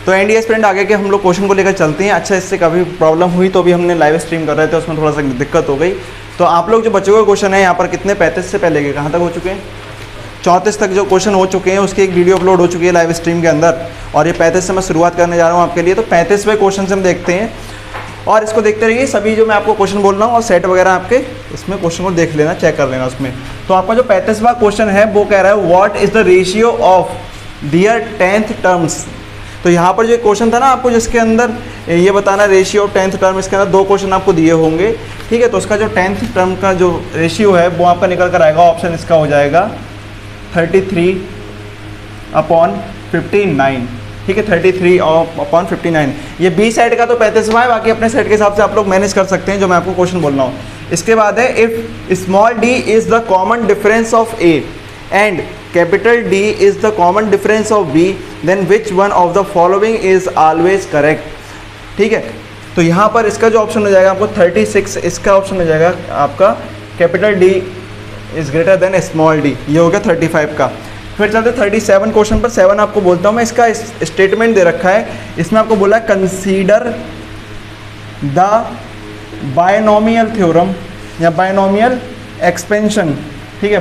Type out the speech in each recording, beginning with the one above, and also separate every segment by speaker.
Speaker 1: तो and student आगे के हम लोग क्वेश्चन को लेकर चलते हैं। अच्छा, इससे काफ़ी प्रॉब्लम हुई तो अभी हमने लाइव स्ट्रीम कर रहे थे, उसमें थोड़ा सा दिक्कत हो गई। तो आप लोग जो बचे हुए क्वेश्चन है यहाँ पर कितने 35 से पहले के कहाँ तक हो चुके हैं? 34 तक जो क्वेश्चन हो चुके हैं उसकी एक वीडियो अपलोड हो चुकी है लाइव स्ट्रीम के अंदर, और ये 35 से मैं शुरुआत करने जा रहा हूँ आपके लिए। तो 35वें क्वेश्चन से हम देखते हैं और इसको देखते रहिए। सभी जो मैं आपको क्वेश्चन बोल रहा हूँ और सेट वगैरह आपके इसमें क्वेश्चन को देख लेना, चेक कर लेना उसमें। तो आपका जो 35वां क्वेश्चन है वो कह रहा है what is the ratio of their 10th terms. तो यहाँ पर जो क्वेश्चन था ना आपको, जिसके अंदर ये बताना रेशियो ऑफ 10th टर्म, इसके अंदर 2 क्वेश्चन आपको दिए होंगे, ठीक है। तो उसका जो 10th टर्म का जो रेशियो है वो आपका निकल कर आएगा। ऑप्शन इसका हो जाएगा 33/59, ठीक है, 33/59। ये बी साइड का तो 35वां है, बाकी अपने सेट के हिसाब से आप लोग मैनेज कर सकते हैं जो मैं आपको क्वेश्चन बोल रहा हूँ। इसके बाद है if small d is the common difference of a and capital D is the common difference of b, then which one of the following is always correct, ठीक है। तो यहाँ पर इसका जो ऑप्शन हो जाएगा आपको 36, इसका ऑप्शन हो जाएगा आपका capital D is greater than small D, ये हो गया 35 का। फिर चलते 37 क्वेश्चन पर। 7 आपको बोलता हूँ मैं, इसका स्टेटमेंट दे रखा है, इसमें आपको बोला कंसीडर द बायनोमियल थ्योरम या बायनोमियल एक्सपेंशन, ठीक है,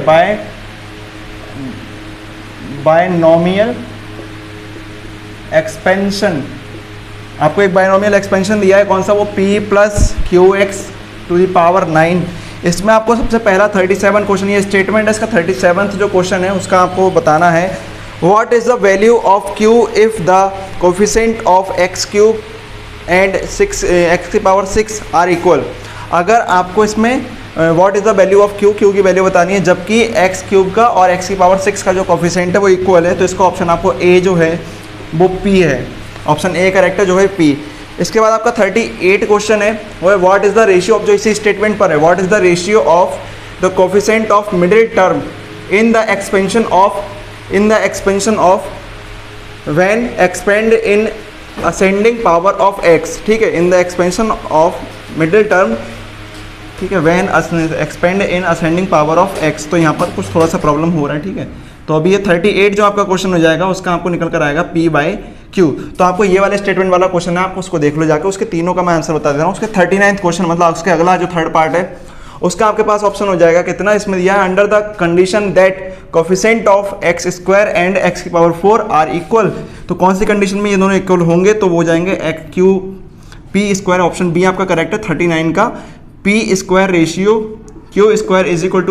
Speaker 1: बायनोमियल एक्सपेंशन। आपको एक बायनोमियल एक्सपेंशन दिया है, कौन सा? वो p + qx⁴ 9। इसमें आपको सबसे पहला 37 क्वेश्चन, ये स्टेटमेंट है इसका 37th जो क्वेश्चन है उसका आपको बताना है what is the value of q if the coefficient of x³ and x⁶ are equal. अगर आपको इसमें what is the value of q की वैल्यू बतानी है जबकि x³ का और x⁶ का जो कोफिशिएंट है वो इक्वल है, तो इसका ऑप्शन आपको ए जो है वो p है। ऑप्शन ए करेक्ट है जो है p। इसके बाद आपका 38 क्वेश्चन है, वो है what is the ratio of, जो इसी स्टेटमेंट पर है, what is the ratio of the coefficient of middle term in the expansion of when expand in ascending power of x, ठीक है, in the expansion of middle term, ठीक है, when expand in ascending power of x। तो यहाँ पर कुछ थोड़ा सा प्रॉब्लम हो रहा है, ठीक है। तो अभी ये 38 जो आपका क्वेश्चन हो जाएगा उसका आपको निकल कर आएगा p/q। तो आपको ये वाले स्टेटमेंट वाला क्वेश्चन है, आप उसको देख लो जाके, उसके तीनों का मैं आंसर बता दे रहा हूँ। उसके 39th क्वेश्चन मतलब उसके अगला जो थर्ड पार्ट है उसका आपके पास ऑप्शन हो जाएगा कितना, इसमें दिया है under the condition that coefficient of x² and x⁴ are equal. तो कौन सी कंडीशन में ये दोनों इक्वल होंगे? तो वो हो जाएंगे p²। ऑप्शन बी आपका करेक्ट है 39 का, p² रेशियो q² =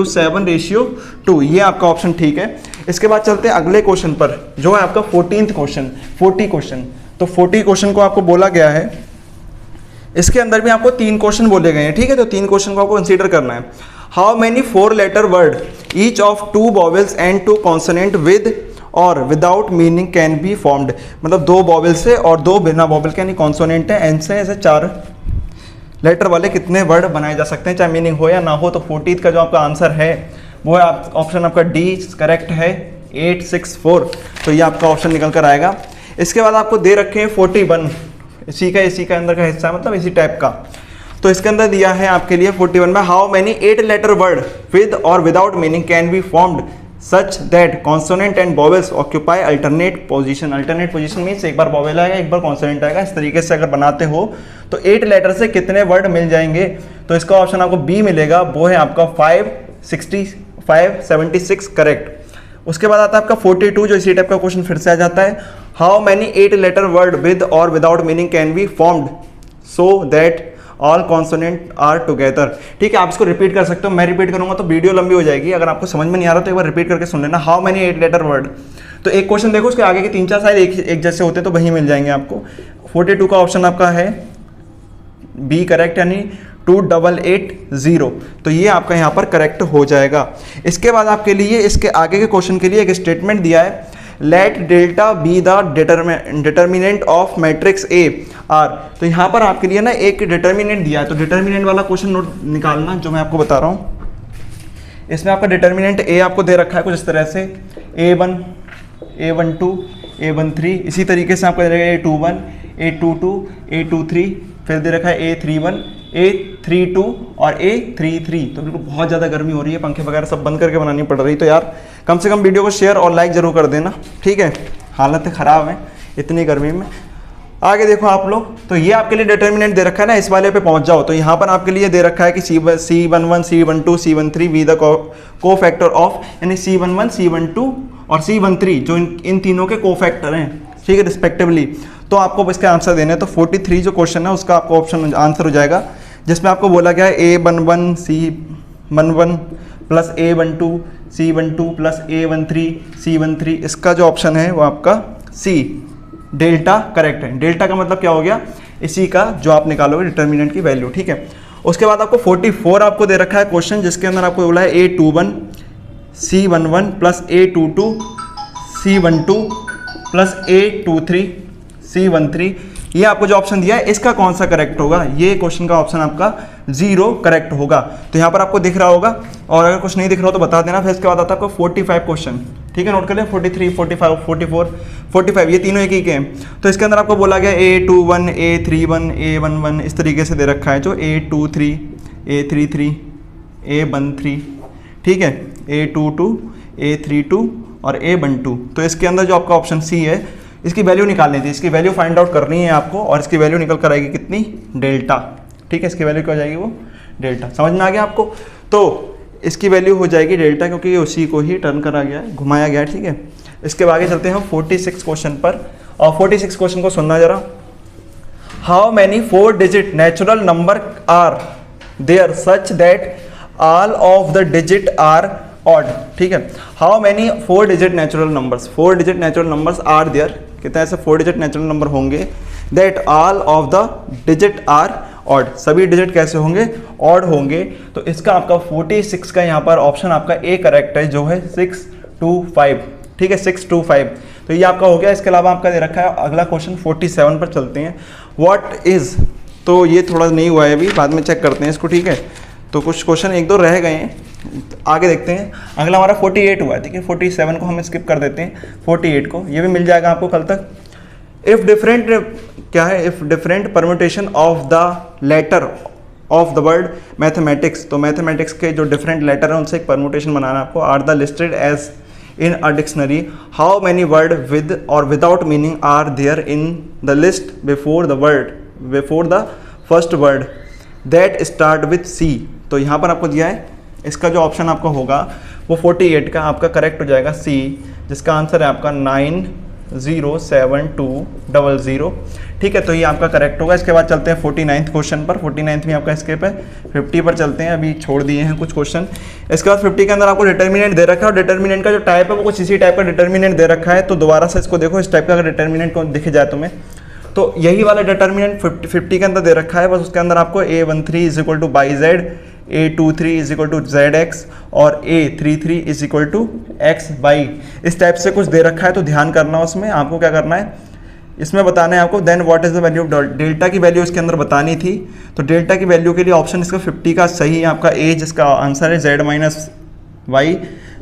Speaker 1: 7/2, ये आपका ऑप्शन ठीक है। इसके बाद चलते हैं अगले क्वेश्चन पर जो है आपका 40 क्वेश्चन। तो 40 क्वेश्चन को आपको बोला गया है, इसके अंदर भी आपको 3 क्वेश्चन बोले गए हैं, ठीक है। तो 3 क्वेश्चन को आपको कंसीडर करना है। How many 4 letter word each of 2 vowels and 2 consonant with और without meaning can be formed. मतलब 2 वॉवेल से और 2 बिना वॉवेल के यानी कॉन्सोनेंट है, एन से ऐसे 4 लेटर वाले कितने वर्ड बनाए जा सकते हैं, चाहे मीनिंग हो या ना हो। तो 40 का जो आपका आंसर है वो है ऑप्शन आपका डी करेक्ट है 864। तो ये आपका ऑप्शन निकल कर आएगा। इसके बाद आपको दे रखे हैं 41, इसी का अंदर का हिस्सा, मतलब इसी टाइप का। तो इसके अंदर दिया है आपके लिए 41 में how many 8 letter word with और without meaning can be formed such that consonant and vowels occupy alternate position. Alternate position means एक बार वॉवेल आएगा एक बार कॉन्सोनेंट आएगा। इस तरीके से अगर बनाते हो तो 8 लेटर से कितने वर्ड मिल जाएंगे? तो इसका ऑप्शन आपको बी मिलेगा, वो है आपका 576 करेक्ट। उसके बाद आता है आपका 42 जो इसी टाइप का क्वेश्चन फिर से आ जाता है how many 8 letter word with और without meaning can be formed so that all consonant are together. ठीक है, आप इसको रिपीट कर सकते हो, मैं रिपीट करूंगा तो वीडियो लंबी हो जाएगी। अगर आपको समझ में नहीं आ रहा तो एक बार रिपीट करके सुन लेना। हाउ मैनी 8 लेटर वर्ड, तो एक क्वेश्चन देखो उसके आगे के 3-4 शायद एक जैसे होते तो वही मिल जाएंगे आपको। 42 का ऑप्शन आपका है बी करेक्ट यानी 2880। तो ये आपका यहाँ पर करेक्ट हो जाएगा। इसके बाद आपके लिए इसके आगे के क्वेश्चन के लिए एक स्टेटमेंट दिया है let delta be the determinant of matrix A R. तो यहाँ पर आपके लिए ना एक डिटर्मिनेंट दिया है, तो डिटर्मिनेंट वाला क्वेश्चन नोट निकालना जो मैं आपको बता रहा हूँ। इसमें आपका डिटर्मिनेंट ए आपको दे रखा है कुछ इस तरह से A1 A12 A13, इसी तरीके से आपका दे रखा है A21 A22 A23, फिर दे रखा है A31 A32 और A33। तो बिल्कुल बहुत ज़्यादा गर्मी हो रही है, पंखे वगैरह सब बंद करके बनानी पड़ रही। तो यार कम से कम वीडियो को शेयर और लाइक ज़रूर कर देना, ठीक है। हालत ख़राब है इतनी गर्मी में। आगे देखो आप लोग, तो ये आपके लिए डिटर्मिनेंट दे रखा है ना, इस वाले पे पहुंच जाओ। तो यहाँ पर आपके लिए दे रखा है कि C11 C12 C13 वी द को फैक्टर ऑफ, यानी C11 C12 और C13 जो इन तीनों के को फैक्टर हैं, ठीक है, रिस्पेक्टिवली। तो आपको इसका आंसर देना है। तो 43 जो क्वेश्चन है उसका आपको ऑप्शन आंसर हो जाएगा, जिसमें आपको बोला गया है A11 C11 plus A12 C12 plus A13 C13। इसका जो ऑप्शन है वो आपका C डेल्टा करेक्ट है। डेल्टा का मतलब क्या हो गया, इसी का जो आप निकालोगे डिटर्मिनेंट की वैल्यू, ठीक है। उसके बाद आपको 44 आपको दे रखा है क्वेश्चन, जिसके अंदर आपको बोला है A21 C11 plus A22 C12 plus A23 C13। ये आपको जो ऑप्शन दिया है इसका कौन सा करेक्ट होगा, ये क्वेश्चन का ऑप्शन आपका 0 करेक्ट होगा। तो यहाँ पर आपको दिख रहा होगा, और अगर कुछ नहीं दिख रहा हो तो बता देना। फिर इसके बाद आता है आपको 45 क्वेश्चन, ठीक है, नोट कर लें। 43 45 44 45 ये तीनों एक ही के हैं। तो इसके अंदर आपको बोला गया A21 A31 A11 इस तरीके से दे रखा है, जो A23 A33 A13, ठीक है, A22 A32 और A12। तो इसके अंदर जो आपका ऑप्शन C है, इसकी वैल्यू निकालनी थी, इसकी वैल्यू फाइंड आउट करनी है आपको, और इसकी वैल्यू निकल कर आएगी कितनी, डेल्टा, ठीक है। इसकी वैल्यू क्या हो जाएगी, वो डेल्टा। समझ में आ गया आपको। तो इसकी वैल्यू हो जाएगी डेल्टा, क्योंकि ये उसी को ही टर्न करा गया है, घुमाया गया है, ठीक है। इसके आगे चलते हैं हम 46 क्वेश्चन पर, और 46 क्वेश्चन को सुनना जरा। How many 4 digit natural number are there such that all of the digit are odd, ठीक है। How many 4 digit natural numbers, 4 digit natural numbers are there, कितने ऐसे 4 डिजिट नेचुरल नंबर होंगे, that all of the digit are odd, सभी digit कैसे होंगे, odd होंगे। तो इसका आपका 46 का यहाँ पर ऑप्शन आपका ए करेक्ट है, जो है 625, ठीक है, 625। तो ये आपका हो गया। इसके अलावा आपका दे रखा है अगला क्वेश्चन 47 पर चलते हैं। व्हाट इज, तो ये थोड़ा नहीं हुआ है अभी, बाद में चेक करते हैं इसको, ठीक है। तो कुछ क्वेश्चन 1-2 रह गए हैं, आगे देखते हैं। अगला हमारा 48 हुआ है, ठीक है, 47 को हम स्किप कर देते हैं, 48 को ये भी मिल जाएगा आपको कल तक। इफ डिफरेंट क्या है, if different permutation of the letter of the word mathematics, तो मैथमेटिक्स के जो डिफरेंट लेटर हैं उनसे एक परम्यूटेशन बनाना आपको, are the listed as in a dictionary, how many word with और without meaning are there in the list before the first word that start with C. तो यहाँ पर आपको दिया है, इसका जो ऑप्शन आपका होगा वो 48 का आपका करेक्ट हो जाएगा सी, जिसका आंसर है आपका 907200, ठीक है। तो ये आपका करेक्ट होगा। इसके बाद चलते हैं 49th क्वेश्चन पर, 49th में आपका स्किप है, 50 पर चलते हैं, अभी छोड़ दिए हैं कुछ क्वेश्चन। इसके बाद 50 के अंदर आपको डिटर्मिनेंट दे रखा है, और डिटर्मिनेंट का जो टाइप है वो कुछ इसी टाइप का डिटर्मिनेंट दे रखा है। तो दोबारा से इसको देखो, इस टाइप का अगर डिटर्मिनेंट को दिख जाए तुम्हें, तो यही वाला डिटर्मिनेंट 50 के अंदर दे रखा है, बस उसके अंदर आपको A13 is equal to y z, A23 is equal to z x और A33 is equal to x y, इस टाइप से कुछ दे रखा है। तो ध्यान करना, उसमें आपको क्या करना है, इसमें बताना है आपको then what is the value of delta की वैल्यू इसके अंदर बतानी थी। तो डेल्टा की वैल्यू के लिए ऑप्शन इसका 50 का सही है आपका ए, जिसका आंसर है z minus y,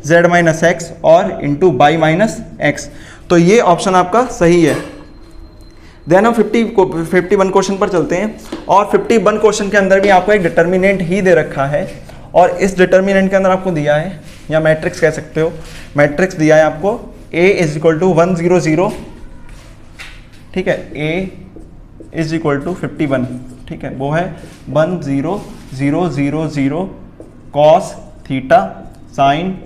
Speaker 1: z minus x और इंटू बाई माइनस एक्स। तो ये ऑप्शन आपका सही है। देन हम 51 क्वेश्चन पर चलते हैं, और 51 क्वेश्चन के अंदर भी आपको एक डिटर्मिनेंट ही दे रखा है, और इस डिटर्मिनेंट के अंदर आपको दिया है, या मैट्रिक्स कह सकते हो, मैट्रिक्स दिया है आपको A इज इक्वल टू 1 0 0, ठीक है, A इज इक्वल टू 51, ठीक है, वो है 1 0 0 0 0 cos theta sine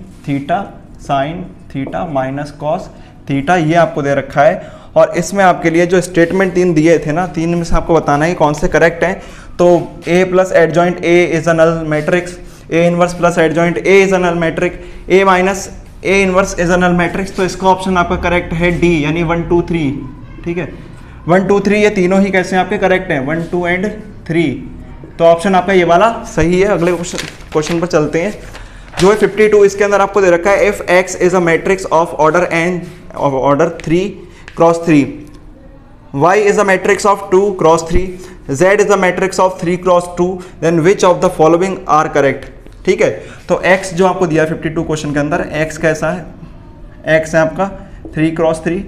Speaker 1: theta minus cos theta, ये आपको दे रखा है। और इसमें आपके लिए जो स्टेटमेंट 3 दिए थे ना, 3 में से आपको बताना है कि कौन से करेक्ट हैं। तो A plus adjoint A is a null matrix, A inverse plus adjoint A is a null matrix, A minus A inverse is a null matrix. तो इसका ऑप्शन आपका करेक्ट है D, यानी 1 2 3, ठीक है, 1 2 3 ये तीनों ही कैसे आपके करेक्ट हैं, 1 2 एंड 3। तो ऑप्शन आपका ये वाला सही है। अगले क्वेश्चन पर चलते हैं, जो है 52, इसके अंदर आपको दे रखा है if X is a matrix of order 3 cross 3, Y is a matrix of 2 cross 3, Z is a matrix of 3 cross 2, then which of the following are correct, ठीक है। तो X जो आपको दिया 52 क्वेश्चन के अंदर, X कैसा है, X है आपका 3 क्रॉस 3,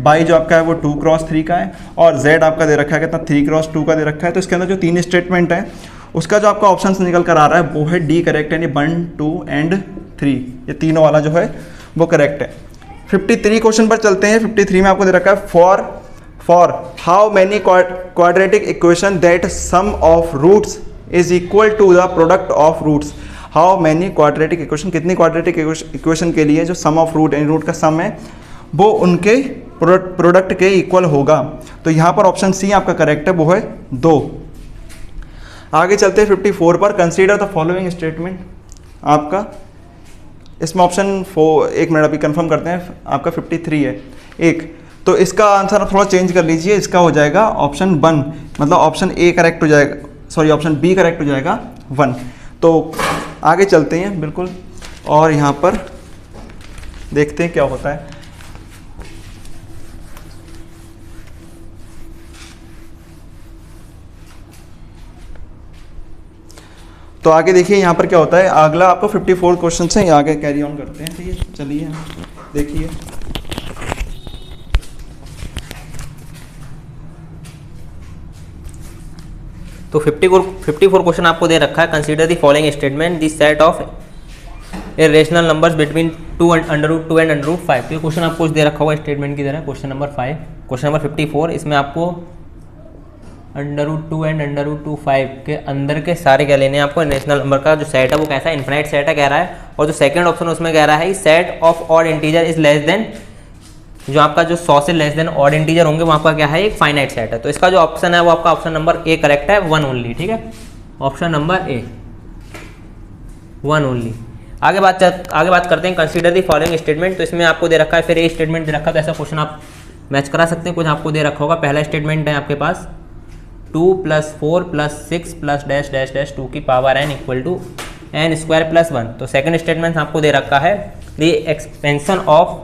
Speaker 1: Y जो आपका है वो 2 क्रॉस 3 का है, और Z आपका दे रखा है कितना 3 क्रॉस 2 का दे रखा है। तो इसके अंदर जो 3 स्टेटमेंट है उसका जो आपका ऑप्शन निकल कर आ रहा है वो है D करेक्ट, यानी 1 2 एंड 3, ये तीनों वाला जो है वो करेक्ट है। 53 क्वेश्चन पर चलते हैं। 53 में आपको दे रखा है for how many quadratic equation that sum of roots is equal to the product of roots. How many quadratic equation, कितनी क्वाड्रेटिक इक्वेशन के लिए जो सम ऑफ रूट, यानी रूट का सम है वो उनके प्रोडक्ट के इक्वल होगा। तो यहाँ पर ऑप्शन सी आपका करेक्ट है, वो है 2। आगे चलते हैं 54 पर। Consider the following statement. आपका इसमें ऑप्शन 4, एक मिनट अभी कंफर्म करते हैं, आपका 53 है एक, तो इसका आंसर आप थोड़ा चेंज कर लीजिए, इसका हो जाएगा ऑप्शन 1, मतलब ऑप्शन ए करेक्ट हो जाएगा, सॉरी ऑप्शन बी करेक्ट हो जाएगा 1। तो आगे चलते हैं बिल्कुल, और यहाँ पर देखते हैं क्या होता है। तो आगे देखिए यहाँ पर क्या होता है। अगला आपको 54 क्वेश्चन है, आगे कैरी ऑन करते हैं। ठीक है, चलिए देखिए।
Speaker 2: तो 54 क्वेश्चन आपको दे रखा है। Consider the following statement, the set of irrational numbers between 2 and √2 and √5। तो ये क्वेश्चन आपको दे रखा हुआ स्टेटमेंट की तरह। क्वेश्चन नंबर 5, क्वेश्चन नंबर 54, इसमें आपको √2 एंड √5 के अंदर के सारे क्या लेने हैं आपको। इरेशनल नंबर का जो सेट है वो कैसा है, इनफाइनाइट सेट है कह रहा है। और जो सेकंड ऑप्शन उसमें कह रहा है set of odd integer is less than, जो आपका जो 100 से लेस देन ऑड इंटीजर होंगे वो आपका क्या है, एक फाइनाइट सेट है। तो इसका जो ऑप्शन है वो आपका ऑप्शन नंबर ए करेक्ट है, 1 ओनली। ठीक है, ऑप्शन नंबर ए 1 ओनली। आगे बात करते हैं कंसीडर दी फॉलोइंग स्टेटमेंट। तो इसमें आपको दे रखा है, फिर ए स्टेटमेंट दे रखा है, तो ऐसा क्वेश्चन आप मैच करा सकते हैं। कुछ आपको दे रखा होगा, पहला स्टेटमेंट है आपके पास 2 + 4 + 6 + डैश डैश डैश 2 की power n equal to n² + 1। तो सेकंड स्टेटमेंट आपको दे रखा है the expansion of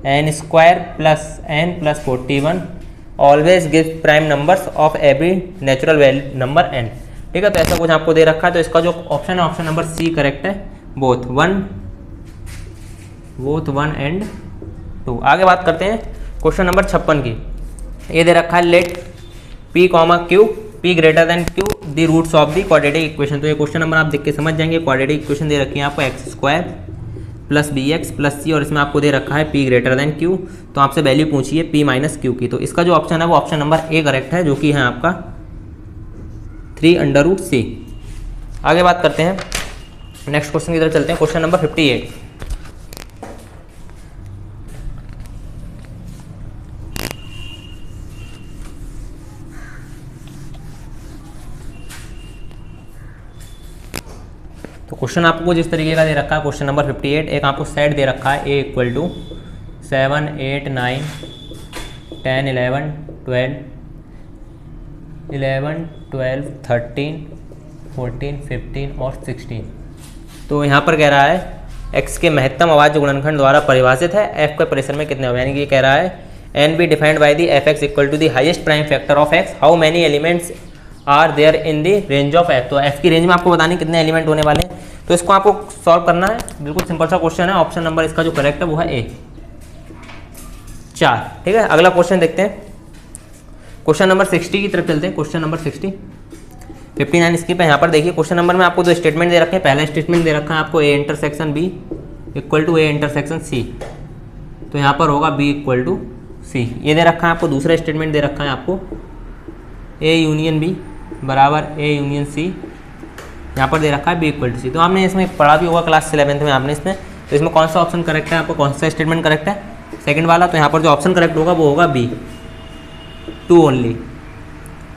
Speaker 2: n² + n + 41 always give prime numbers of every natural value number n। ठीक है, तो ऐसा कुछ आपको दे रखा है। तो इसका जो ऑप्शन है, ऑप्शन नंबर सी करेक्ट है, बोथ 1 एंड 2। आगे बात करते हैं क्वेश्चन नंबर 56 की। ये दे रखा है let p, q p greater than q the roots of the quadratic equation. तो ये क्वेश्चन नंबर आप देख के समझ जाएंगे। क्वाड्रेटिक इक्वेशन दे रखी है आपको x² + bx + c, और इसमें आपको दे रखा है p ग्रेटर देन q। तो आपसे वैल्यू पूछी है p - q की। तो इसका जो ऑप्शन है वो ऑप्शन नंबर ए करेक्ट है, जो कि है आपका 3√c। आगे बात करते हैं, नेक्स्ट क्वेश्चन की तरफ चलते हैं। Question number 58। तो क्वेश्चन आपको जिस तरीके का दे रखा है, क्वेश्चन नंबर 58, एक आपको सेट दे रखा है a = 7, 8, 9, 10, 11, 12, 13, 14, 15 और 16। तो यहाँ पर कह रहा है x के महत्तम अभाज्य गुणनखंड द्वारा परिभाषित है, f के परिसर में कितने होंगे। यानी कि ये कह रहा है n be defined by the fx = the highest prime factor of x, how many elements are there in the range of F. तो एफ की रेंज में आपको बतानी कितने एलिमेंट होने वाले हैं। तो इसको आपको सॉल्व करना है, बिल्कुल सिंपल सा क्वेश्चन है। ऑप्शन नंबर इसका जो करेक्ट है वो है ए 4। ठीक है, अगला क्वेश्चन देखते हैं। क्वेश्चन नंबर 60 की तरफ चलते हैं। क्वेश्चन नंबर 60, 59 स्किप है। यहाँ पर देखिए क्वेश्चन नंबर में आपको दो स्टेटमेंट दे रखे हैं। पहला स्टेटमेंट दे रखा है आपको a * b = a * c। तो यहाँ पर होगा b = c। ये दे रखा है आपको। दूसरा स्टेटमेंट दे रखा है आपको a यूनियन b बराबर a यूनियन c। यहाँ पर दे रखा है b = c। तो आपने इसमें पढ़ा भी होगा क्लास 11th में आपने इसमें। तो इसमें कौन सा ऑप्शन करेक्ट है, आपको कौन सा स्टेटमेंट करेक्ट है, सेकंड वाला। तो यहाँ पर जो ऑप्शन करेक्ट होगा वो होगा b 2 ओनली।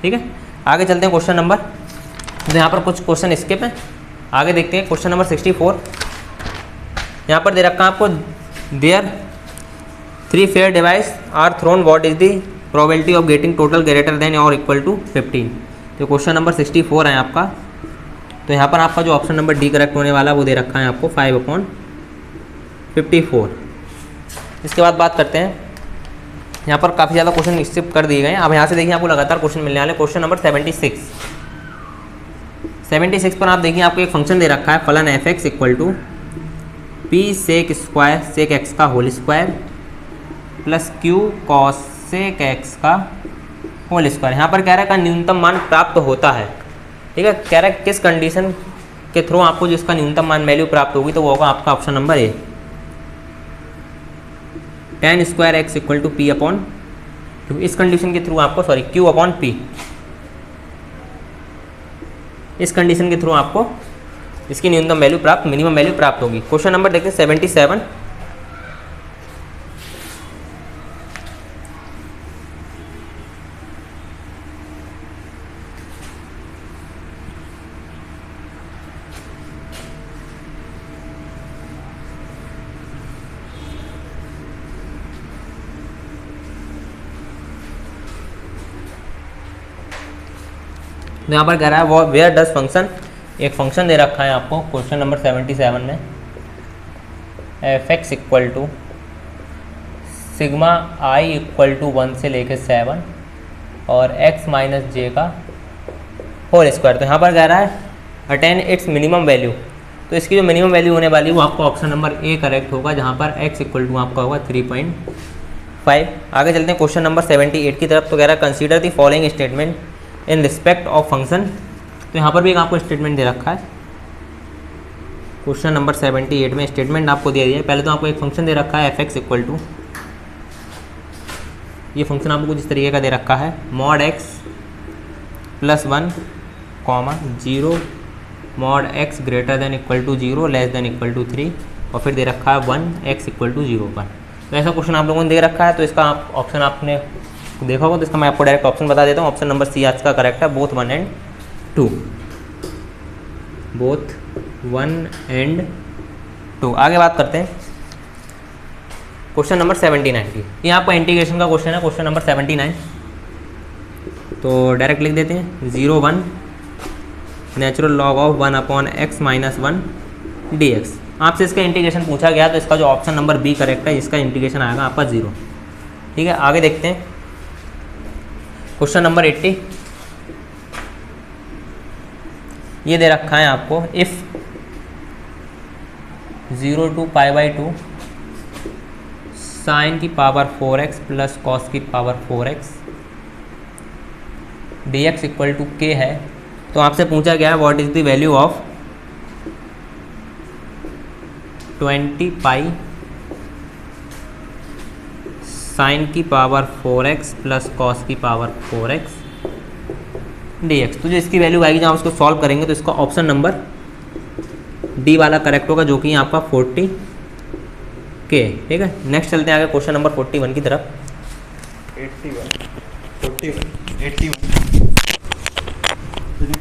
Speaker 2: ठीक है, आगे चलते हैं क्वेश्चन नंबर। तो यहाँ पर कुछ क्वेश्चन स्किप है, आगे देखते हैं। क्वेश्चन नंबर 64 यहाँ पर दे रखा है आपको there 3 fair dice are thrown, what is the probability of getting total greater than और इक्वल टू 15। तो क्वेश्चन नंबर 64 है आपका। तो यहाँ पर आपका जो ऑप्शन नंबर डी करेक्ट होने वाला वो दे रखा है आपको 5/54। इसके बाद बात करते हैं, यहाँ पर काफ़ी ज़्यादा क्वेश्चन स्किप कर दिए गए हैं। अब यहाँ से देखिए आपको लगातार क्वेश्चन मिलने वाले। क्वेश्चन नंबर 76 पर आप देखिए आपको एक फंक्शन दे रखा है फलन f(x) = p sec² sec x का whole square plus q cos sec x का होल स्क्वायर। यहाँ पर कह रहा है का न्यूनतम मान प्राप्त होता है। ठीक है, कह रहा है किस कंडीशन के थ्रू आपको जिसका न्यूनतम मान वैल्यू प्राप्त होगी, तो वो होगा आपका option number A tan² x = p/, तो इस कंडीशन के थ्रू आपको Q अपॉन P, इस कंडीशन के थ्रू आपको इसकी न्यूनतम वैल्यू प्राप्त, मिनिमम वैल्यू प्राप्त होगी। क्वेश्चन नंबर देखते हैं 77। तो यहाँ पर कह रहा है वो वेयर डज फंक्शन, एक फंक्शन दे रखा है आपको क्वेश्चन नंबर 77 में, F X equal to sigma I equal to 1 से लेके 7 और एक्स माइनस जे का होल स्क्वायर। तो यहाँ पर कह रहा है अटेन इट्स मिनिमम वैल्यू, तो इसकी जो मिनिमम वैल्यू होने वाली है वो आपका ऑप्शन नंबर ए करेक्ट होगा, जहाँ पर एक्स इक्वल टू आपका होगा 3.5। आगे चलते हैं क्वेश्चन नंबर 78 की तरफ। तो कह रहा है consider the following statement in respect of function. तो यहाँ पर भी एक आपको स्टेटमेंट दे रखा है क्वेश्चन नंबर 78 में। स्टेटमेंट आपको दे दिया है, पहले तो आपको एक फंक्शन दे रखा है एफ एक्स इक्वल टू, ये फंक्शन आपको कुछ इस तरीके का दे रखा है, mod X plus 1 comma 0 mod X greater than equal to 0 less than equal to 3 और फिर दे रखा है 1 एक्स इक्वल टू 0 पर। तो ऐसा क्वेश्चन आप लोगों ने दे रखा है, तो इसका आप ऑप्शन आपने देखा होगा, तो इसका मैं आपको डायरेक्ट ऑप्शन बता देता हूँ। ऑप्शन नंबर सी आज का करेक्ट है, बोथ 1 एंड 2, बोथ 1 एंड 2। आगे बात करते हैं क्वेश्चन नंबर 79 की। ये आपका इंटीग्रेशन का क्वेश्चन है, क्वेश्चन नंबर 79। तो डायरेक्ट लिख देते हैं 0 1 natural log of 1 upon x minus 1 D x. आपसे इसका इंटीग्रेशन पूछा गया, तो इसका जो ऑप्शन नंबर बी करेक्ट है, इसका इंटीग्रेशन आएगा आपका 0। ठीक है, आगे देखते हैं क्वेश्चन नंबर 80। ये दे रखा है आपको, इफ़ 0 to π/2 साइन की पावर 4x प्लस कॉस की power 4x dx equal to k है। तो आपसे पूछा गया है what is the value of 20 pi sine की पावर 4x प्लस कॉस की पावर 4x dx। तो जो इसकी वैल्यू आएगी, जब हम उसको सॉल्व करेंगे तो इसका ऑप्शन नंबर डी वाला करेक्ट होगा, जो कि आपका 40 के। ठीक है, नेक्स्ट चलते हैं आगे क्वेश्चन नंबर 41 की तरफ।
Speaker 1: 81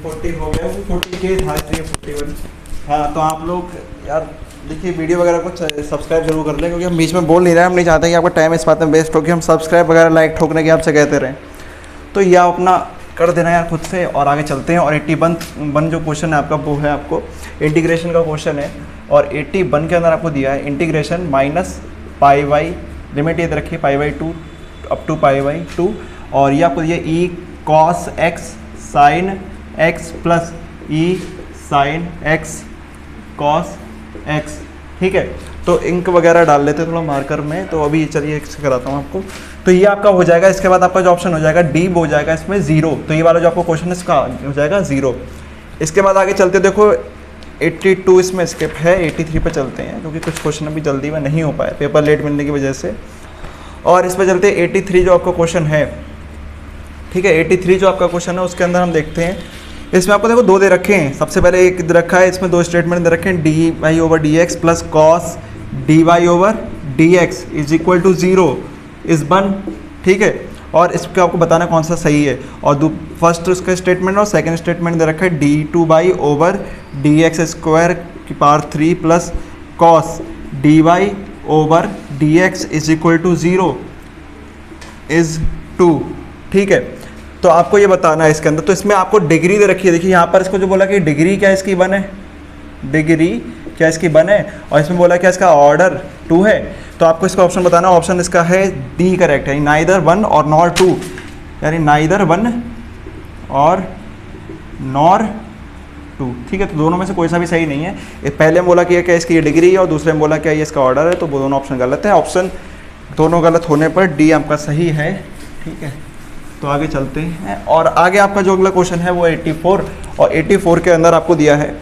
Speaker 1: 40 हो गया, वो 40 के था, 41। हाँ, तो आप लोग यार देखिए वीडियो वगैरह को सब्सक्राइब जरूर कर लें, क्योंकि हम बीच में बोल नहीं रहे हैं, हम नहीं चाहते कि आपका टाइम इस बात में वेस्ट हो कि हम सब्सक्राइब वगैरह लाइक ठोकने की आपसे कहते रहें। तो ये आप अपना कर देना यार खुद से, और आगे चलते हैं। और 81 जो क्वेश्चन है आपका, वो है आपको इंटीग्रेशन का क्वेश्चन है, और 81 के अंदर आपको दिया है integration minus pi by, limit ये रखिए π/2 अप टू π/2, और ये आपको दिया e cos x sine x plus e sine x cos x. ठीक है, तो इंक वगैरह डाल लेते हैं थोड़ा मार्कर में, तो अभी चलिए एक्स कराता हूँ आपको। तो ये आपका हो जाएगा, इसके बाद आपका जो ऑप्शन हो जाएगा डी हो जाएगा इसमें 0, तो ये वाला जो आपको क्वेश्चन है इसका हो जाएगा 0। इसके बाद आगे चलते देखो 82 इसमें स्किप है, 83 पे चलते हैं, क्योंकि कुछ क्वेश्चन अभी जल्दी में नहीं हो पाए पेपर लेट मिलने की वजह से। और इस पर चलते हैं 83 जो आपका क्वेश्चन है। ठीक है, 83 जो आपका क्वेश्चन है उसके अंदर हम देखते हैं, इसमें आपको देखो 2 दे रखे हैं। सबसे पहले एक दे रखा है, इसमें 2 स्टेटमेंट दे रखे हैं, D Y over D X plus cos D Y over D x is equal to 0 इस 1। ठीक है, और इसको आपको बताना कौन सा सही है। और फर्स्ट उसका स्टेटमेंट और सेकंड स्टेटमेंट दे रखा है d2 over D x square की power 3 plus cos D Y over D x is equal to 0 is 2। ठीक है, तो आपको ये बताना है इसके अंदर। तो इसमें आपको डिग्री दे रखी है, देखिए यहाँ पर इसको जो बोला कि डिग्री क्या इसकी 1 है, डिग्री क्या इसकी 1 है, और इसमें बोला क्या इसका ऑर्डर 2 है। तो आपको इसका ऑप्शन बताना, ऑप्शन इसका है डी करेक्ट है, नाइदर 1 और नॉर 2, यानी नाइदर 1 और नॉर 2। ठीक है, तो दोनों में से कोई सा भी सही नहीं है। पहले में बोला कि क्या इसकी ये डिग्री है, और दूसरे में बोला क्या ये इसका ऑर्डर है, तो वो दोनों ऑप्शन गलत है। ऑप्शन दोनों गलत होने पर डी आपका सही है। ठीक है, तो आगे चलते हैं, और आगे आपका जो अगला क्वेश्चन है वो 84, और 84 के अंदर आपको दिया है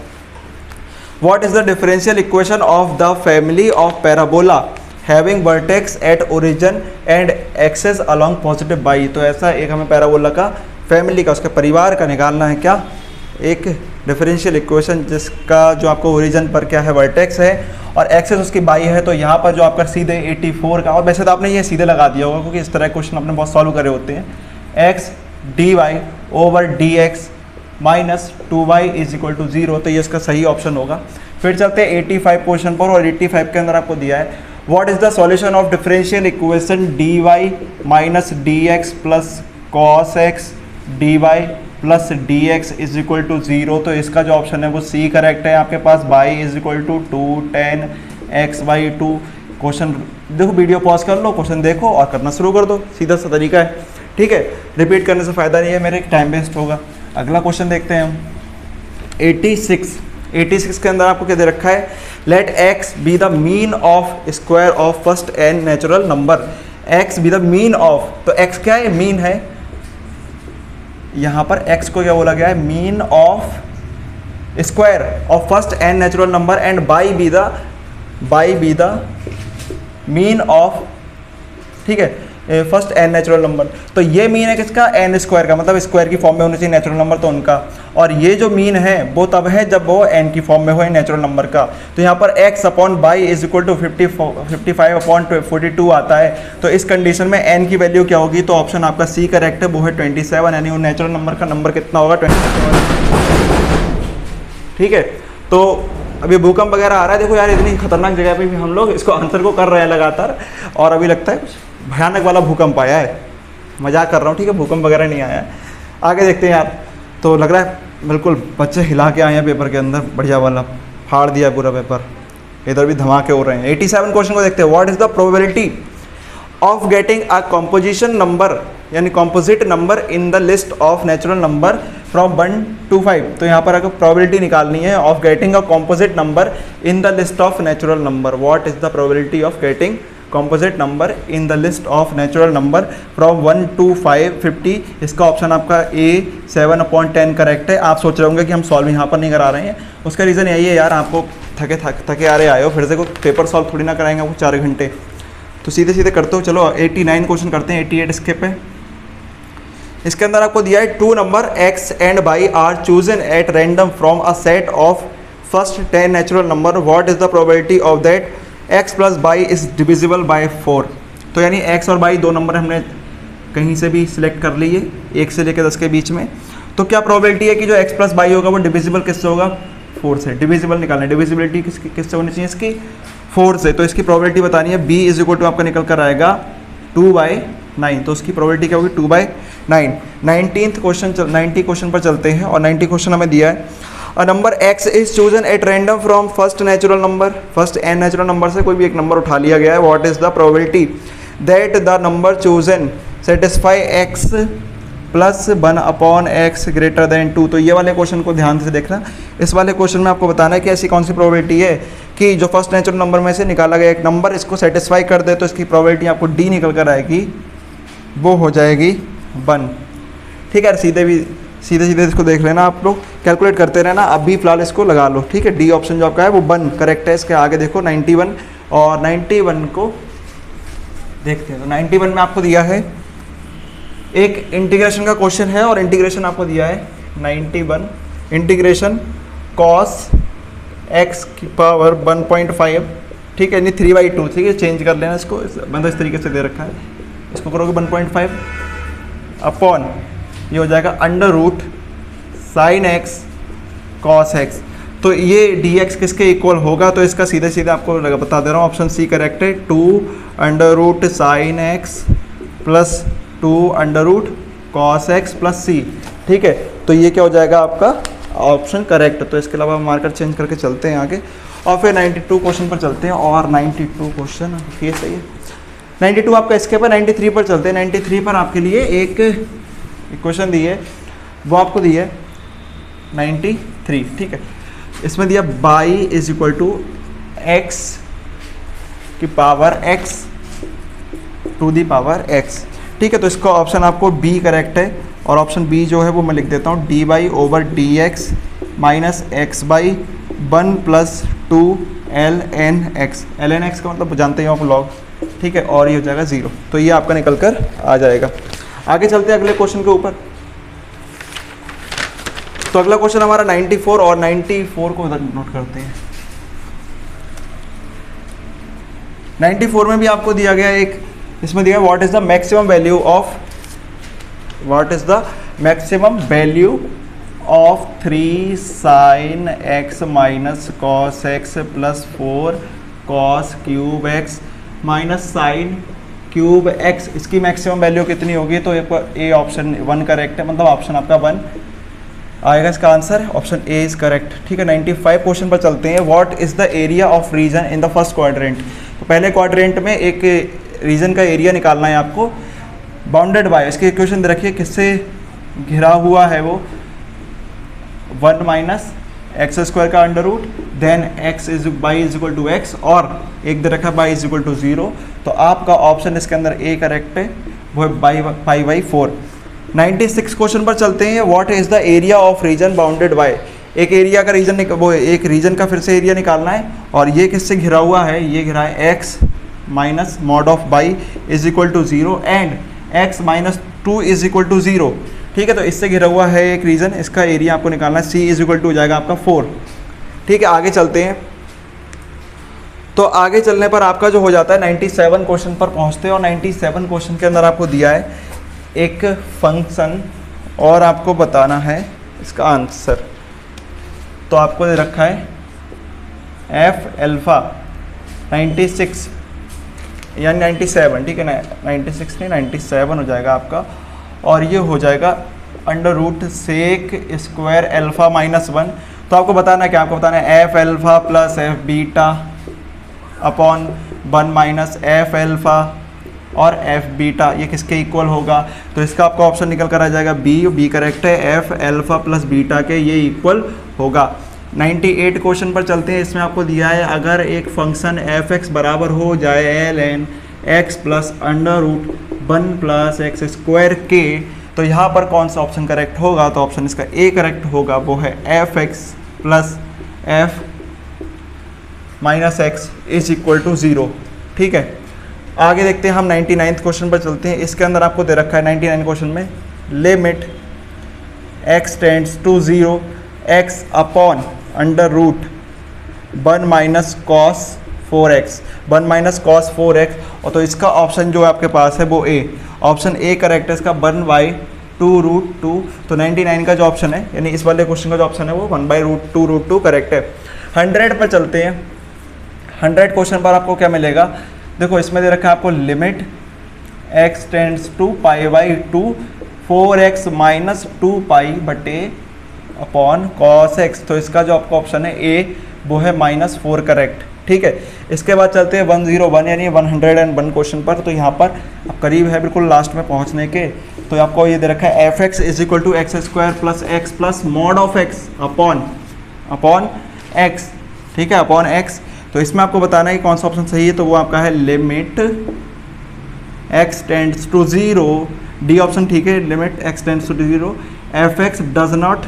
Speaker 1: what is the differential equation of the family of parabola having vertex at origin and axes along positive Y. तो ऐसा एक हमें पैराबोला का फैमिली का उसके परिवार का निकालना है क्या, एक डिफरेंशियल इक्वेशन जिसका जो आपको ओरिजिन पर क्या है वर्टेक्स है और एक्सेस उसकी बाई है। तो यहाँ पर जो आपका सीधे 84 का, और वैसे तो आपने ये सीधे लगा दिया होगा क्योंकि इस तरह क्वेश्चन आपने बहुत सॉल्व करे होते हैं, X D Y over D X minus 2y is equal to 0। तो ये इसका सही ऑप्शन होगा। फिर चलते हैं 85 क्वेश्चन पर, और 85 के अंदर आपको दिया है what is the solution of differential equation D Y minus D X plus cos X D Y plus D x is equal to 0। तो इसका जो ऑप्शन है वो सी करेक्ट है आपके पास। Y is equal to 2 10 x by 2। Question देखो, video pause कर लो, क्वेश्चन देखो और करना शुरू कर दो, सीधा सा तरीका है, ठीक है। रिपीट करने से फ़ायदा नहीं है, मेरे टाइम वेस्ट होगा। अगला क्वेश्चन देखते हैं हम 86 के अंदर आपको क्या दे रखा है, let X be the mean of square of first N natural number. X be the mean of, तो एक्स क्या है, मीन है। यहाँ पर एक्स को क्या बोला गया है, mean of square of first N natural number and Y be the mean of, ठीक है, फर्स्ट एन नेचुरल नंबर। तो ये मीन है किसका, एन स्क्वायर का, मतलब स्क्वायर की फॉर्म में होनी चाहिए नेचुरल नंबर तो उनका। और ये जो मीन है वो तब है जब वो एन की फॉर्म में हो नेचुरल नंबर का। तो यहाँ पर X upon Y is equal to 55 upon 42 आता है। तो इस कंडीशन में एन की वैल्यू क्या होगी, तो ऑप्शन आपका सी करेक्ट है, वो है 27, यानी वो नेचुरल नंबर का नंबर कितना होगा, 27, ठीक है। तो अभी भूकंप वगैरह आ रहा है, देखो यार इतनी खतरनाक जगह पे भी हम लोग इसको आंसर को कर रहे हैं लगातार, और अभी लगता है कुछ भयानक वाला भूकंप आया है। मजाक कर रहा हूँ, ठीक है, भूकंप वगैरह नहीं आया है। आगे देखते हैं यार, तो लग रहा है बिल्कुल बच्चे हिला के आए हैं पेपर के अंदर, बढ़िया वाला फाड़ दिया पूरा पेपर, इधर भी धमाके हो रहे हैं। 87 क्वेश्चन को देखते हैं, what is the probability of getting a composition number, यानी composite number in the list of natural number from 1 to 5। तो यहाँ पर अगर प्रोबेबिलिटी निकालनी है of getting a composite number in the list of natural number, what is the probability of getting composite number in the list of natural number from 1 to 550। इसका option आपका ए 7/10 correct है। आप सोच रहे होंगे कि हम सॉल्व यहाँ पर नहीं करा रहे हैं, उसका रीज़न यही है यार, आपको थके आ रहे आए हो, फिर से कोई पेपर सॉल्व थोड़ी ना कराएंगे आपको 4 घंटे, तो सीधे सीधे करते हो। चलो 89 क्वेश्चन करते हैं, 88 स्किप है। इसके अंदर आपको दिया है 2 number X and Y are chosen at random from a set of first 10 natural number, what is the probability of that X plus Y is divisible by 4। तो यानी एक्स और बाई दो नंबर हमने कहीं से भी सिलेक्ट कर लिए 1 से लेकर 10 के बीच में। तो क्या प्रोबेबिलिटी है कि जो एक्स प्लस बाई होगा वो डिविजिबल किससे होगा, 4 से। डिविजिबल निकालना है, डिविजिबिलिटी किससे होनी चाहिए इसकी, 4 से। तो इसकी प्रोबेबिलिटी बतानी है, बी इज इक्वल टू आपका निकल कर आएगा 2/9। तो उसकी प्रोबेबिलिटी क्या होगी, 2/9। 90 क्वेश्चन पर चलते हैं, और 90 क्वेश्चन हमें दिया है a number x is chosen at random from first natural number, first N natural number से कोई भी एक नंबर उठा लिया गया है, what is the probability that the number chosen satisfy x plus 1/x greater than 2। तो ये वाले क्वेश्चन को ध्यान से देखना। इस वाले क्वेश्चन में आपको बताना है कि ऐसी कौन सी प्रोबेबिलिटी है कि जो फर्स्ट नेचुरल नंबर में से निकाला गया एक नंबर इसको सेटिस्फाई कर दे, तो इसकी प्रोबेबिलिटी आपको डी निकल कर आएगी, वो हो जाएगी 1, ठीक है। सीधे सीधे इसको देख लेना, आप लोग कैलकुलेट करते रहना, अभी फिलहाल इसको लगा लो, ठीक है। डी ऑप्शन जो आपका है वो 1 करेक्ट है। इसके आगे देखो 91, और 91 को देखते हैं। तो 91 में आपको दिया है एक इंटीग्रेशन का क्वेश्चन है, और इंटीग्रेशन आपको दिया है 91 इंटीग्रेशन कॉस एक्स की पावर 1.5, ठीक है, यानी 3/2, ठीक है। चेंज कर लेना इसको, मतलब इस तरीके से दे रखा है, इसको करोगे 1.5 अपॉन ये हो जाएगा under root sine x cos x. तो ये डी एक्स किसके इक्वल होगा, तो इसका सीधे सीधे आपको बता दे रहा हूँ, ऑप्शन सी करेक्ट है, 2 under root sine x plus 2 under root cos x plus C, ठीक है। तो ये क्या हो जाएगा आपका ऑप्शन करेक्ट। तो इसके अलावा मार्कर चेंज करके चलते हैं आगे, और फिर 92 क्वेश्चन पर चलते हैं, और 92 क्वेश्चन ये सही है। 92 आपका इसके पर, 93 पर चलते हैं। 93 पर आपके लिए एक क्वेश्चन दी है, वो आपको दी है 93, ठीक है। इसमें दिया y is equal to x की power x to the power x, ठीक है। तो इसका ऑप्शन आपको बी करेक्ट है, और ऑप्शन बी जो है वो मैं लिख देता हूँ, D by over D X minus x by 1 + 2 ln x का मतलब जानते ही हो आप लॉग, ठीक है, और ये हो जाएगा 0। तो ये आपका निकल कर आ जाएगा। आगे चलते हैं अगले क्वेश्चन के ऊपर। तो अगला क्वेश्चन हमारा 94 और 94 को नोट करते हैं। 94 में भी आपको दिया गया एक, इसमें दिया what is the maximum value of 3 sin x minus cos x plus 4 cos cube x minus sine cube x, इसकी मैक्सिमम वैल्यू कितनी होगी? तो ए ऑप्शन 1 करेक्ट है, मतलब ऑप्शन आपका 1 आएगा इसका answer, option A is correct, ठीक है। 95 क्वेश्चन पर चलते हैं। What is the area of region in the first quadrant? तो पहले क्वाड्रेंट में एक रीजन का एरिया निकालना है आपको, बाउंडेड बाय, इसकी इक्वेशन दे रखिए, किससे घिरा हुआ है वो, 1 माइनस एक्स स्क्वायर का under root, then x is y is equal to x, और एक दे रखा बाई इज इक्वल टू 0। तो आपका ऑप्शन इसके अंदर ए करेक्ट है, वो है पाई बाई 4। 96 क्वेश्चन पर चलते हैं। What is the area of reason bounded by? एक एरिया का रीजन वो एक रीजन का फिर से एरिया निकालना है, और ये किससे घिरा हुआ है? ये घिरा है x minus mod of y is equal to 0 and x minus 2 is equal to 0, ठीक है। तो इससे घिरा हुआ है एक रीजन, इसका एरिया आपको निकालना है, सी इज इक्वल टू हो जाएगा आपका 4, ठीक है। आगे चलते हैं। तो आगे चलने पर आपका जो हो जाता है 97 क्वेश्चन पर पहुंचते हैं, और 97 क्वेश्चन के अंदर आपको दिया है एक फंक्शन और आपको बताना है इसका आंसर। तो आपको दे रखा है एफ एल्फा 96 यानी 97, ठीक है ना, 96 नहीं 97 हो जाएगा आपका, और ये हो जाएगा under root sec square alpha minus 1। तो आपको बताना है क्या? आपको बताना है f alpha plus f beta upon 1 minus f alpha और एफ बीटा, ये किसके इक्वल होगा? तो इसका आपका ऑप्शन निकल कर आ जाएगा बी करेक्ट है, एफ एल्फा प्लस बीटा के ये इक्वल होगा। 98 क्वेश्चन पर चलते हैं। इसमें आपको दिया है अगर एक फंक्शन एफ एक्स बराबर हो जाए l n x plus under root 1 plus x square के, तो यहाँ पर कौन सा ऑप्शन करेक्ट होगा? तो ऑप्शन इसका ए करेक्ट होगा, वो है F x plus f minus x is equal to 0, ठीक है। आगे देखते हैं हम 99 क्वेश्चन पर चलते हैं। इसके अंदर आपको दे रखा है 99 क्वेश्चन में limit x tends to 0 x upon under root 1 minus cos 4x 1 minus cos 4x, और तो इसका ऑप्शन जो आपके पास है वो ए, ऑप्शन ए करेक्ट है, इसका 1/2√2। तो 99 का जो ऑप्शन है, यानी इस वाले क्वेश्चन का जो ऑप्शन है वो 1/2√2 करेक्ट है। 100 पर चलते हैं। 100 क्वेश्चन पर आपको क्या मिलेगा? देखो इसमें दे रखा है आपको limit x tends to π/2 4x minus 2π upon cos x। तो इसका जो आपका ऑप्शन है ए, वो है -4 करेक्ट, ठीक है। इसके बाद चलते हैं 101 यानी 101 क्वेश्चन पर। तो यहाँ पर आप करीब है बिल्कुल लास्ट में पहुँचने के। तो आपको ये दे रखा है F x is equal to x square plus x plus mod of x upon x, ठीक है, अपॉन एक्स। तो इसमें आपको बताना है कि कौन सा ऑप्शन सही है, तो वो आपका है limit x tends to 0, D option ठीक है, limit x tends to 0 f x does not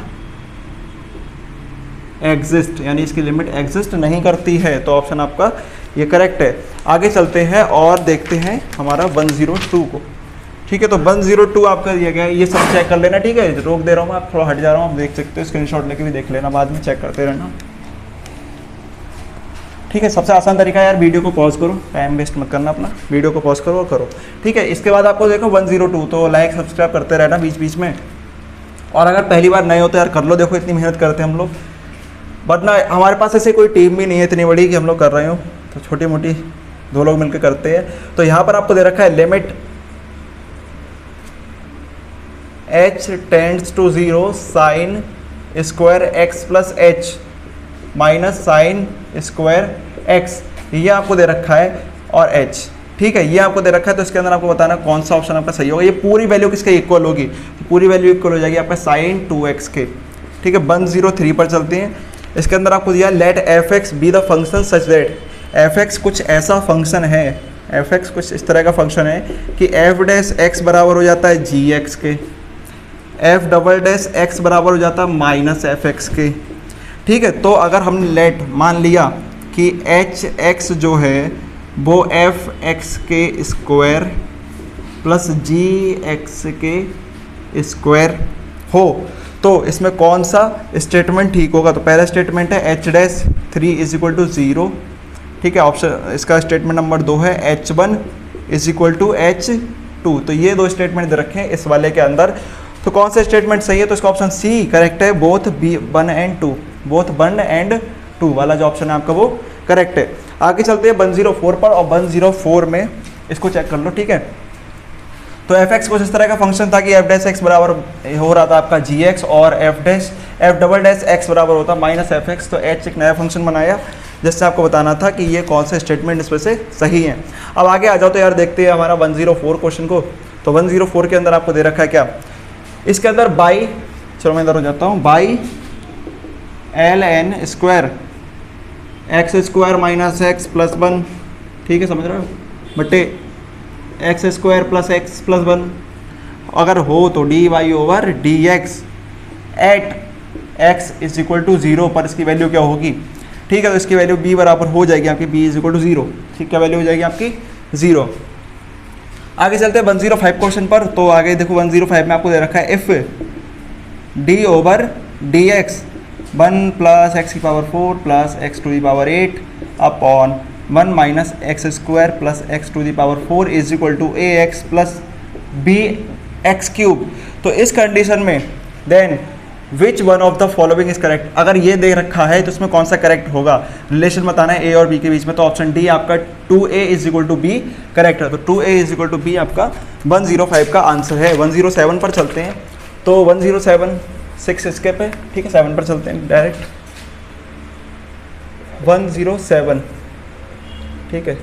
Speaker 1: exist, यानी इसकी लिमिट एग्जिस्ट नहीं करती है। तो ऑप्शन आपका ये करेक्ट है। आगे चलते हैं और देखते हैं हमारा 102 को, ठीक है। तो 102 आपका दिया गया है, ये सब चेक कर लेना, ठीक है। रोक दे रहा हूँ मैं, आप थोड़ा हट जा रहा हूँ, आप देख सकते हो, स्क्रीनशॉट लेके भी देख लेना, बाद में चेक करते रहना, ठीक है। सबसे आसान तरीका है यार, वीडियो को पॉज करो, टाइम वेस्ट मत करना अपना, वीडियो को पॉज करो और करो, ठीक है। इसके बाद आपको देखो 102, तो लाइक सब्सक्राइब करते रहना बीच बीच में, और अगर पहली बार नए हो तो यार कर लो, देखो इतनी मेहनत करते हैं हम लोग, बट ना हमारे पास ऐसे कोई टीम भी नहीं है इतनी बड़ी कि हम लोग कर रहे हो, तो छोटी मोटी 2 लोग मिलकर करते हैं। तो यहाँ पर आपको दे रखा है limit h tends to 0 sine square x plus h minus sine square x, ये आपको दे रखा है, और h, ठीक है, ये आपको दे रखा है। तो इसके अंदर आपको बताना कौन सा ऑप्शन आपका सही होगा। ये पूरी वैल्यू किसके इक्वल होगी? तो पूरी वैल्यू इक्वल हो जाएगी आपका साइन 2x के, ठीक है। 103 पर चलते हैं। इसके अंदर आपको दिया let f x be the function such that, f x कुछ ऐसा फंक्शन है, एफ एक्स कुछ इस तरह का फंक्शन है कि एफ डैश एक्स बराबर हो जाता है जी एक्स के, एफ डबल डैश एक्स बराबर हो जाता है माइनस एफ एक्स के, ठीक है। तो अगर हमने लेट मान लिया कि एच एक्स जो है वो एफ एक्स के स्क्वायर प्लस जी एक्स के स्क्वायर हो, तो इसमें कौन सा स्टेटमेंट ठीक होगा? तो पहला स्टेटमेंट है h dash 3 is equal to 0, ठीक है। ऑप्शन इसका स्टेटमेंट नंबर 2 है H1 is equal to H2। तो ये दो स्टेटमेंट दे रखे हैं इस वाले के अंदर। तो कौन सा स्टेटमेंट सही है? तो इसका ऑप्शन सी करेक्ट है, both one and two, both one and two वाला जो ऑप्शन है आपका वो करेक्ट है। आगे चलते हैं 104 पर, और 104 में इसको चेक कर लो, ठीक है। तो एफ एक्स कुछ इस तरह का फंक्शन था कि एफ डैश एक्स बराबर हो रहा था आपका जी एक्स, और एफ डबल डैश एक्स बराबर होता माइनस एफ एक्स। तो एच एक नया फंक्शन बनाया जिससे आपको बताना था कि ये कौन सा स्टेटमेंट इसमें से सही है। अब आगे आ जाओ तो यार देखते हैं हमारा 104 क्वेश्चन को। तो 104 के अंदर आपको दे रखा है क्या, इसके अंदर बाई, चलो मैं इधर हो जाता हूँ, by l n square x square minus x plus 1, ठीक है, समझ रहे हो, बटे x square plus x plus 1, अगर हो तो d Y over D x at x is equal to 0 पर इसकी वैल्यू क्या होगी, ठीक है। तो इसकी वैल्यू b बराबर हो जाएगी आपकी, b इज इक्वल टू 0, ठीक, क्या वैल्यू हो जाएगी आपकी 0। आगे चलते हैं 105 क्वेश्चन पर। तो आगे देखो 105 में आपको दे रखा है if d over D x 1 plus x की power 4 plus x to the power 8 upon 1 minus x square plus x to the power 4 is equal to a x plus b x cube. तो इस condition में then which one of the following is correct, अगर ये दे रखा है तो इसमें कौन सा करेक्ट होगा, रिलेशन बताना है ए और बी के बीच में। तो ऑप्शन डी आपका 2a is equal to b correct है। तो 2a is equal to B आपका 105 का आंसर है। 107 पर चलते हैं। तो 107 6 स्केप है, ठीक है, 7 पर चलते हैं डायरेक्ट। 107, ठीक है।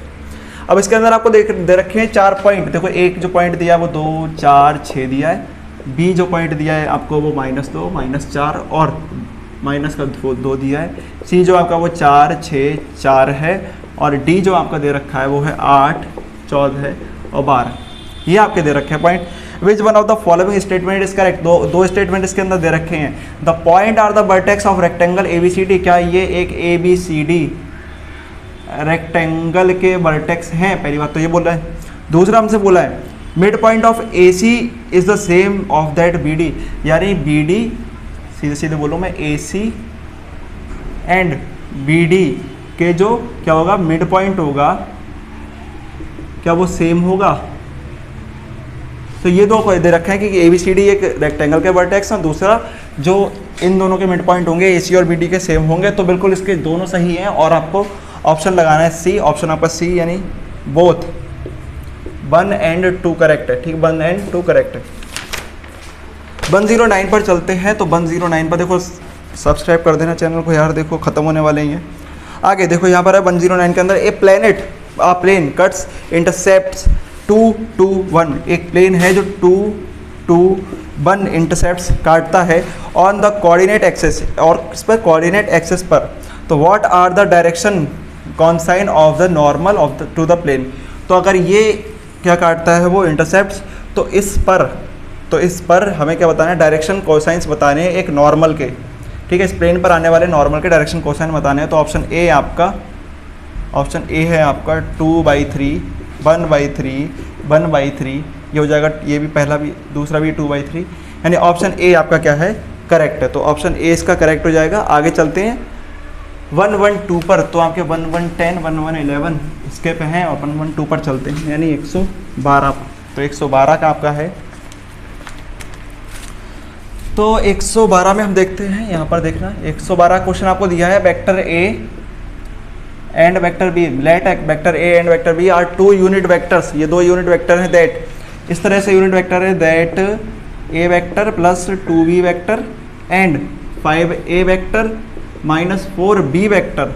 Speaker 1: अब इसके अंदर आपको दे रखे हैं 4 पॉइंट। देखो एक जो पॉइंट दिया है वो 2 4 6 दिया है, बी जो पॉइंट दिया है आपको वो -2 -4 और माइनस का 2 दिया है, सी जो आपका वो 4 6 4 है, और डी जो आपका दे रखा है वो है 8 14 और 12। ये आपके दे रखे हैं point. Which one of the following statement is correct, दो स्टेटमेंट इसके अंदर दे रखे हैं। The point are the vertex of rectangle ABCD, क्या ये एक ABCD रेक्टेंगल के वर्टेक्स हैं? पहली बात तो ये बोला है। दूसरा हमसे बोला है mid point of AC is the same of that BD, यानी BD, सीधे सीधे बोलो मैं, AC एंड BD के जो क्या होगा मिड पॉइंट होगा, क्या वो सेम होगा? तो ये दो दे रखे हैं कि ABCD एक रेक्टेंगल के वर्टेक्स और दूसरा जो इन दोनों के मिड पॉइंट होंगे AC और BD के सेम होंगे। तो बिल्कुल इसके दोनों सही हैं और आपको ऑप्शन लगाना है सी, ऑप्शन आपका सी, यानी बोथ 1 एंड 2 करेक्ट है, ठीक, 1 एंड 2 करेक्ट है। 109 पर चलते हैं। तो 109 पर देखो, सब्सक्राइब कर देना चैनल को यार, देखो ख़त्म होने वाले ही हैं। आगे देखो यहाँ पर है 109 के अंदर ए प्लेन कट्स इंटरसेप्ट्स 2 2 1, एक प्लेन है जो 2 2 1 इंटरसेप्ट्स काटता है ऑन द कोऑर्डिनेट एक्सेस, और इस पर कोऑर्डिनेट एक्सेस पर। तो what are the direction cosine of the normal of the to the plane. तो अगर ये क्या काटता है वो इंटरसेप्ट्स, तो इस पर हमें क्या बताना है, डायरेक्शन कोसाइंस बताने हैं एक नॉर्मल के, ठीक है, इस प्लेन पर आने वाले नॉर्मल के डायरेक्शन कोसाइन बताने हैं। तो ऑप्शन ए है आपका 2/3 1/3 1/3, ये हो जाएगा, ये भी पहला भी दूसरा भी 2/3, यानी ऑप्शन ए आपका क्या है करेक्ट है। तो ऑप्शन ए इसका करेक्ट हो जाएगा। आगे चलते हैं 112 पर। तो आपके 1110 1111 इसके पे हैं, और 112 पर चलते हैं, यानी 112। तो 112 का आपका है। तो 112 में हम देखते हैं, यहाँ पर देखना 112 क्वेश्चन आपको दिया है, vector a and vector b, let vector a and vector b are 2 unit vectors, ये 2 यूनिट वेक्टर हैं, दैट इस तरह से यूनिट वेक्टर है, that a vector plus 2b vector and 5a vector minus 4b vector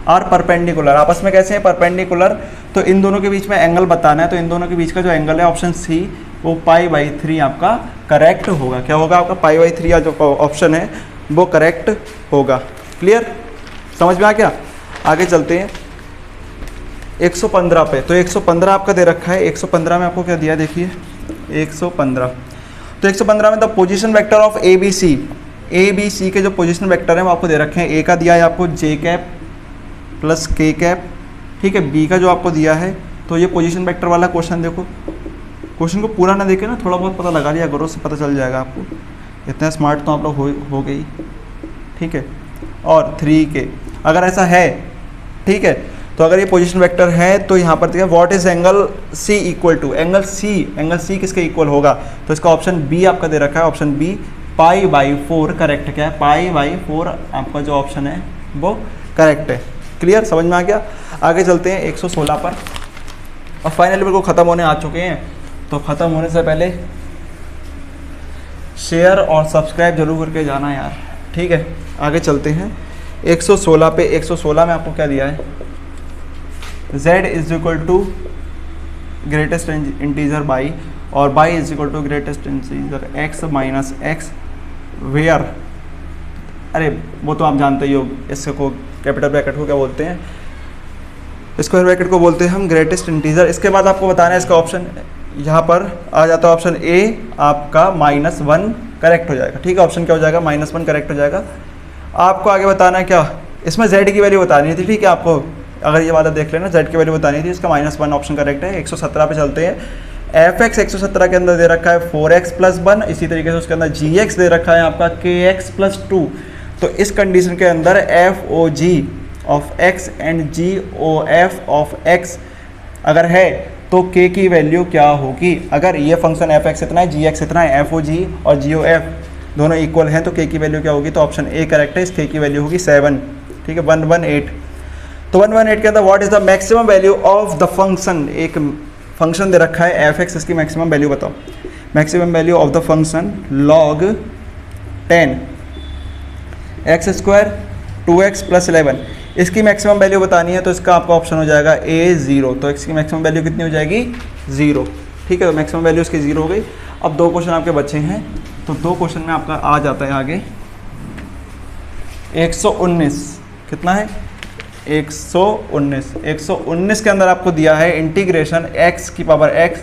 Speaker 1: are perpendicular. आपस में कैसे हैं परपेंडिकुलर, तो इन दोनों के बीच में एंगल बताना है। तो इन दोनों के बीच का जो एंगल है ऑप्शन सी वो π/3 आपका करेक्ट होगा। क्या होगा आपका π/3 जो ऑप्शन है वो करेक्ट होगा। क्लियर, समझ में आ गया? आगे चलते हैं 115 पे। तो 115 आपका दे रखा है। 115 में आपको क्या दिया देखिए, 115। तो 115 में the position vector of ABC के जो पोजीशन वेक्टर हैं वो आपको दे रखे हैं। ए का दिया है आपको j कैप प्लस के कैप, ठीक है। बी का जो आपको दिया है, तो ये पोजीशन वेक्टर वाला क्वेश्चन देखो, क्वेश्चन को पूरा ना देखे ना, थोड़ा बहुत पता लगा लिया करो, उससे पता चल जाएगा आपको। इतना स्मार्ट तो आप लोग हो गई, ठीक है। और 3K अगर ऐसा है, ठीक है, तो अगर ये पोजीशन वेक्टर है तो यहाँ पर देखिए what is angle C equal to, angle C किसके इक्वल होगा, तो इसका ऑप्शन बी आपका दे रखा है, ऑप्शन बी π/4 करेक्ट। क्या है, π/4 आपका जो ऑप्शन है वो करेक्ट है। क्लियर, समझ में आ गया। आगे चलते हैं 116 पर, और फाइनली बिल्कुल ख़त्म होने आ चुके हैं, तो ख़त्म होने से पहले शेयर और सब्सक्राइब जरूर करके जाना यार, ठीक है। आगे चलते हैं 116 पे। 116 में आपको क्या दिया है, z is equal to greatest integer y, और y is equal to greatest integer x minus x, where, अरे वो तो आप जानते ही हो, इसको कैपिटल ब्रैकेट को क्या बोलते हैं, स्क्वायर ब्रैकेट को बोलते हैं हम ग्रेटेस्ट इंटीजर। इसके बाद आपको बताना है इसका ऑप्शन, यहाँ पर आ जाता है ऑप्शन ए आपका -1 करेक्ट हो जाएगा, ठीक है। ऑप्शन क्या हो जाएगा, -1 करेक्ट हो जाएगा। आपको आगे बताना है क्या, इसमें z की वैल्यू बतानी थी, ठीक है। आपको अगर ये वाला देख लेना, z की वैल्यू बतानी थी, इसका -1 ऑप्शन करेक्ट है। 117 पे चलते हैं। fx 117 के अंदर दे रखा है 4x + 1, इसी तरीके से उसके अंदर gx दे रखा है आपका kx + 2। तो इस कंडीशन के अंदर FOG of x and GOF of x अगर है तो k की वैल्यू क्या होगी। अगर ये फंक्शन fx इतना है, gx इतना है, FOG और GOF दोनों इक्वल हैं, तो k की वैल्यू क्या होगी, तो ऑप्शन ए करेक्ट है। इस k की वैल्यू होगी 7, ठीक है, 118। तो 118 के अंदर what is the maximum value of the function, एक फंक्शन दे रखा है fx, इसकी मैक्सिमम वैल्यू बताओ। Maximum value of the function log 10 x² 2x + 11, इसकी मैक्सिमम वैल्यू बतानी है, तो इसका आपका ऑप्शन हो जाएगा A0। तो इसकी मैक्सिमम वैल्यू कितनी हो जाएगी, 0, ठीक है। तो मैक्सिमम वैल्यू इसकी 0 हो गई। अब 2 क्वेश्चन आपके बचे हैं, तो 2 क्वेश्चन में आपका आ जाता है आगे 119, कितना है 119 के अंदर आपको दिया है इंटीग्रेशन x की पावर x,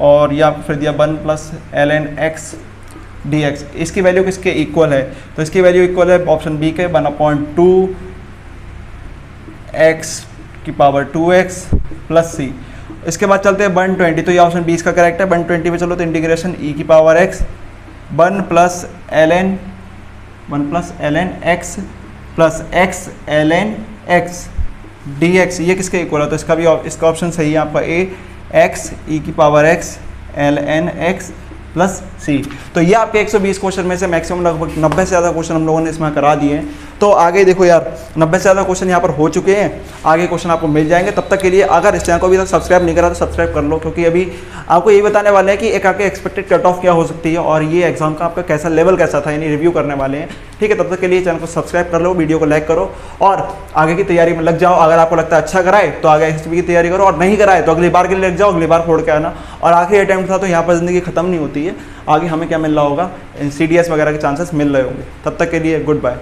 Speaker 1: और ये आपको फिर दिया 1 + ln x dx। इसकी वैल्यू किसके इक्वल है, तो इसकी वैल्यू इक्वल है ऑप्शन बी के 1/2 x की पावर 2x + c। इसके बाद चलते हैं 120, तो ये ऑप्शन 20 का करेक्ट है। 120 पे चलो तो इंटीग्रेशन e की power x 1 + ln x + x ln x dx, ये किसके इक्वल है, तो इसका भी इसका ऑप्शन सही है आपका a, x e की power x ln x + c। तो ये आपके 120 क्वेश्चन में से मैक्सिमम लगभग 90 से ज़्यादा क्वेश्चन हम लोगों ने इसमें करा दिए हैं। तो आगे देखो यार, 90 से ज़्यादा क्वेश्चन यहाँ पर हो चुके हैं, आगे क्वेश्चन आपको मिल जाएंगे। तब तक के लिए अगर इस चैनल को अभी तक सब्सक्राइब नहीं करा तो सब्सक्राइब कर लो, क्योंकि अभी आपको यही बताने वाले हैं कि एक आगे एक्सपेक्टेड कट ऑफ क्या हो सकती है, और ये एग्जाम का आपका कैसा लेवल कैसा था, यानी रिव्यू करने वाले हैं, ठीक है। तब तक के लिए चैनल को सब्सक्राइब कर लो, वीडियो को लाइक करो, और आगे की तैयारी में लग जाओ। अगर आपको लगता है अच्छा कराए तो आगे एसएसबी की तैयारी करो, और नहीं कराए तो अगली बार के लिए लग जाओ, अगली बार फोड़ के आना। और आखिरी अटैम्प्ट था, तो यहाँ पर ज़िंदगी खत्म नहीं होती है, आगे हमें क्या मिल रहा होगा, CDS वगैरह के चांसेस मिल रहे होंगे। तब तक के लिए गुड बाय।